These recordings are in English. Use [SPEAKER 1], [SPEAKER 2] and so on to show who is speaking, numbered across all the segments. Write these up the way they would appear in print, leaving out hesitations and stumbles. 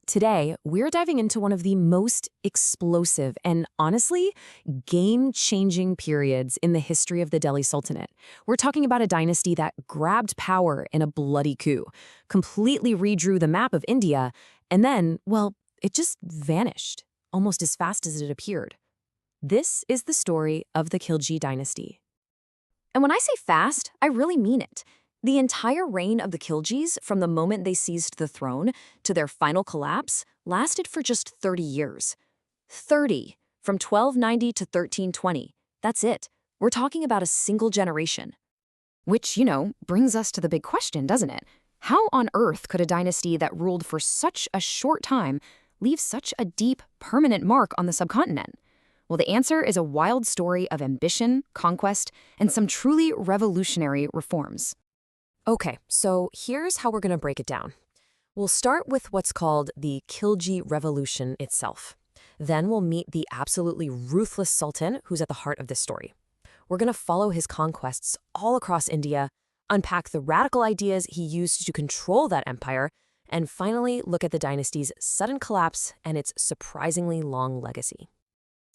[SPEAKER 1] Today, we're diving into one of the most explosive and honestly game-changing periods in the history of the Delhi Sultanate. We're talking about a dynasty that grabbed power in a bloody coup, completely redrew the map of India, and then, well, it just vanished, almost as fast as it appeared. This is the story of the Khilji Dynasty. And when I say fast, I really mean it. The entire reign of the Khiljis, from the moment they seized the throne to their final collapse, lasted for just 30 years. 30, from 1290 to 1320. That's it. We're talking about a single generation. Which, brings us to the big question, doesn't it? How on earth could a dynasty that ruled for such a short time leave such a deep, permanent mark on the subcontinent? Well, the answer is a wild story of ambition, conquest, and some truly revolutionary reforms. Okay, so here's how we're going to break it down. We'll start with what's called the Khilji Revolution itself. Then we'll meet the absolutely ruthless Sultan who's at the heart of this story. We're going to follow his conquests all across India, unpack the radical ideas he used to control that empire, and finally look at the dynasty's sudden collapse and its surprisingly long legacy.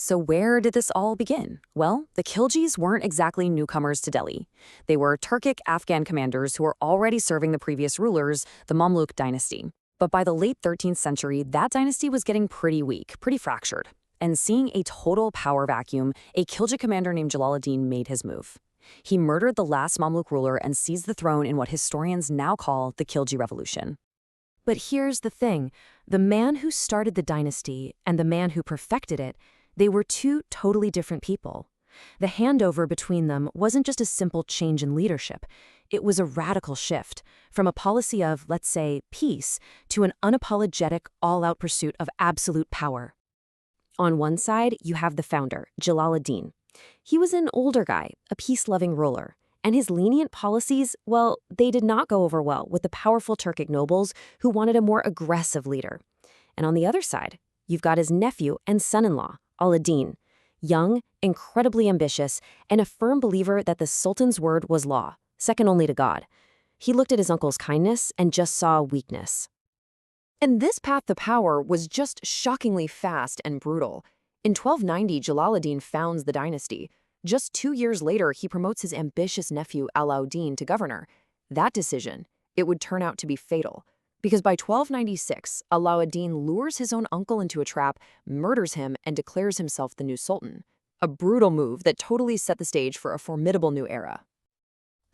[SPEAKER 1] So where did this all begin? Well, the Khiljis weren't exactly newcomers to Delhi. They were Turkic Afghan commanders who were already serving the previous rulers, the Mamluk dynasty. But by the late 13th century, that dynasty was getting pretty weak, pretty fractured. And seeing a total power vacuum, a Khilji commander named Jalaluddin made his move. He murdered the last Mamluk ruler and seized the throne in what historians now call the Khilji Revolution. But here's the thing. The man who started the dynasty and the man who perfected it, they were two totally different people. The handover between them wasn't just a simple change in leadership. It was a radical shift from a policy of, let's say, peace to an unapologetic, all-out pursuit of absolute power. On one side, you have the founder, Jalaluddin. He was an older guy, a peace-loving ruler. And his lenient policies, well, they did not go over well with the powerful Turkic nobles who wanted a more aggressive leader. And on the other side, you've got his nephew and son-in-law, al-Din, young, incredibly ambitious, and a firm believer that the Sultan's word was law, second only to God. He looked at his uncle's kindness and just saw weakness. And this path to power was just shockingly fast and brutal. In 1290, Jalaluddin founds the dynasty. Just 2 years later, he promotes his ambitious nephew Alauddin to governor. That decision, it would turn out to be fatal. Because by 1296, Alauddin lures his own uncle into a trap, murders him, and declares himself the new sultan. A brutal move that totally set the stage for a formidable new era.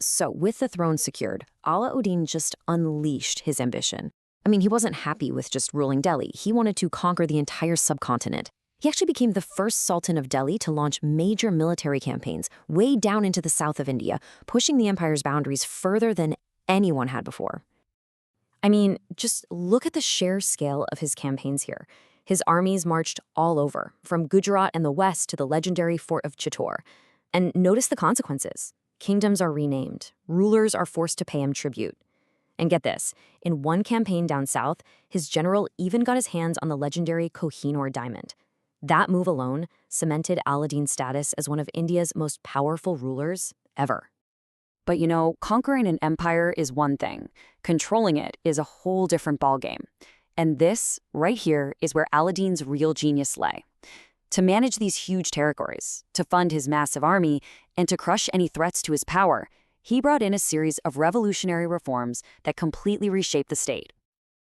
[SPEAKER 1] So, with the throne secured, Alauddin just unleashed his ambition. He wasn't happy with just ruling Delhi. He wanted to conquer the entire subcontinent. He actually became the first sultan of Delhi to launch major military campaigns way down into the south of India, pushing the empire's boundaries further than anyone had before. Just look at the sheer scale of his campaigns here. His armies marched all over, from Gujarat and the west to the legendary fort of Chittor. And notice the consequences. Kingdoms are renamed. Rulers are forced to pay him tribute. And get this, in one campaign down south, his general even got his hands on the legendary Kohinoor diamond. That move alone cemented Alauddin's status as one of India's most powerful rulers ever. But conquering an empire is one thing. Controlling it is a whole different ballgame. And this, right here, is where Alauddin's real genius lay. To manage these huge territories, to fund his massive army, and to crush any threats to his power, he brought in a series of revolutionary reforms that completely reshaped the state.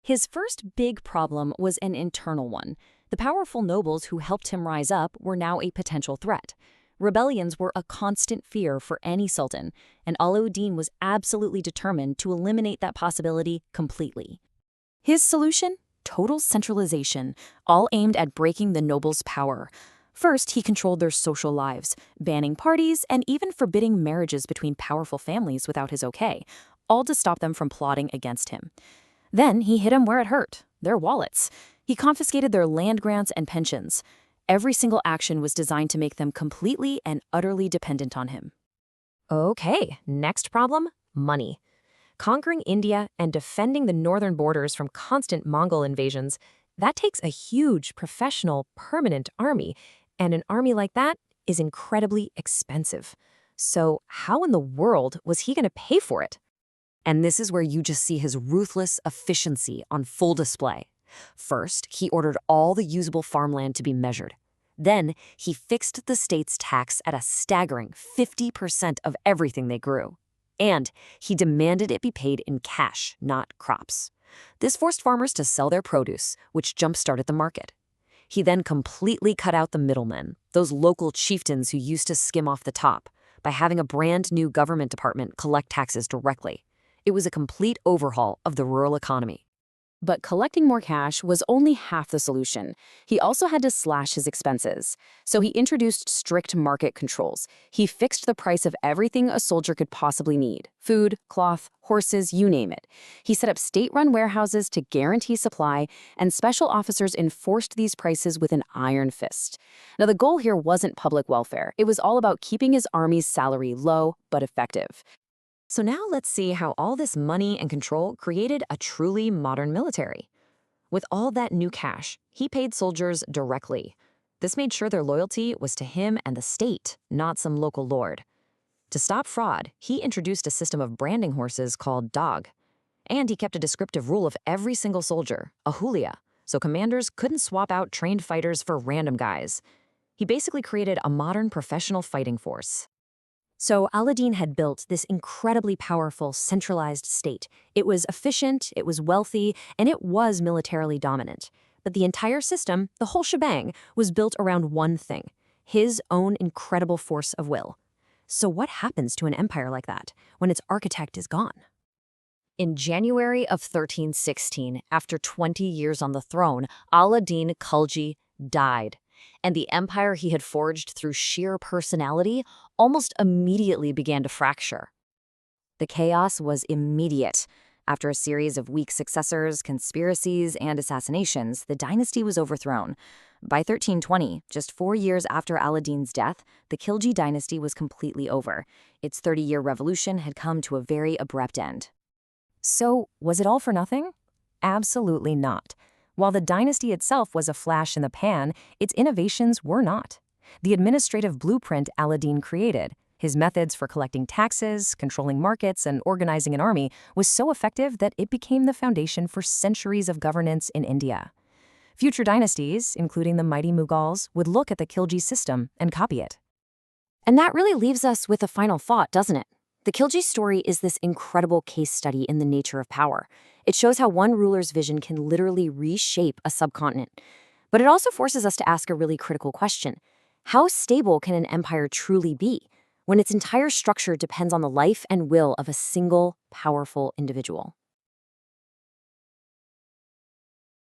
[SPEAKER 1] His first big problem was an internal one. The powerful nobles who helped him rise up were now a potential threat. Rebellions were a constant fear for any sultan, and Alauddin was absolutely determined to eliminate that possibility completely. His solution? Total centralization, all aimed at breaking the nobles' power. First, he controlled their social lives, banning parties and even forbidding marriages between powerful families without his okay, all to stop them from plotting against him. Then he hit them where it hurt, their wallets. He confiscated their land grants and pensions. Every single action was designed to make them completely and utterly dependent on him. Okay, next problem, money. Conquering India and defending the northern borders from constant Mongol invasions, that takes a huge, professional, permanent army, and an army like that is incredibly expensive. So how in the world was he going to pay for it? And this is where you just see his ruthless efficiency on full display. First, he ordered all the usable farmland to be measured. Then, he fixed the state's tax at a staggering 50% of everything they grew. And he demanded it be paid in cash, not crops. This forced farmers to sell their produce, which jump-started the market. He then completely cut out the middlemen, those local chieftains who used to skim off the top, by having a brand new government department collect taxes directly. It was a complete overhaul of the rural economy. But collecting more cash was only half the solution. He also had to slash his expenses. So he introduced strict market controls. He fixed the price of everything a soldier could possibly need: food, cloth, horses, you name it. He set up state-run warehouses to guarantee supply, and special officers enforced these prices with an iron fist. Now, the goal here wasn't public welfare. It was all about keeping his army's salary low but effective. So now let's see how all this money and control created a truly modern military. With all that new cash, he paid soldiers directly. This made sure their loyalty was to him and the state, not some local lord. To stop fraud, he introduced a system of branding horses called dog. And he kept a descriptive rule of every single soldier, a hulia, so commanders couldn't swap out trained fighters for random guys. He basically created a modern professional fighting force. So Aladdin had built this incredibly powerful, centralized state. It was efficient, it was wealthy, and it was militarily dominant. But the entire system, the whole shebang, was built around one thing: his own incredible force of will. So what happens to an empire like that when its architect is gone? In January of 1316, after 20 years on the throne, Al-Din Khilji died. And the empire he had forged through sheer personality almost immediately began to fracture. The chaos was immediate. After a series of weak successors, conspiracies, and assassinations, the dynasty was overthrown. By 1320, just 4 years after Aladdin's death, the Khilji Dynasty was completely over. Its 30-year revolution had come to a very abrupt end. So, was it all for nothing? Absolutely not. While the dynasty itself was a flash in the pan, its innovations were not. The administrative blueprint Aladdin created, his methods for collecting taxes, controlling markets, and organizing an army, was so effective that it became the foundation for centuries of governance in India. Future dynasties, including the mighty Mughals, would look at the Khilji system and copy it. And that really leaves us with a final thought, doesn't it? The Khilji story is this incredible case study in the nature of power. It shows how one ruler's vision can literally reshape a subcontinent. But it also forces us to ask a really critical question. How stable can an empire truly be when its entire structure depends on the life and will of a single, powerful individual?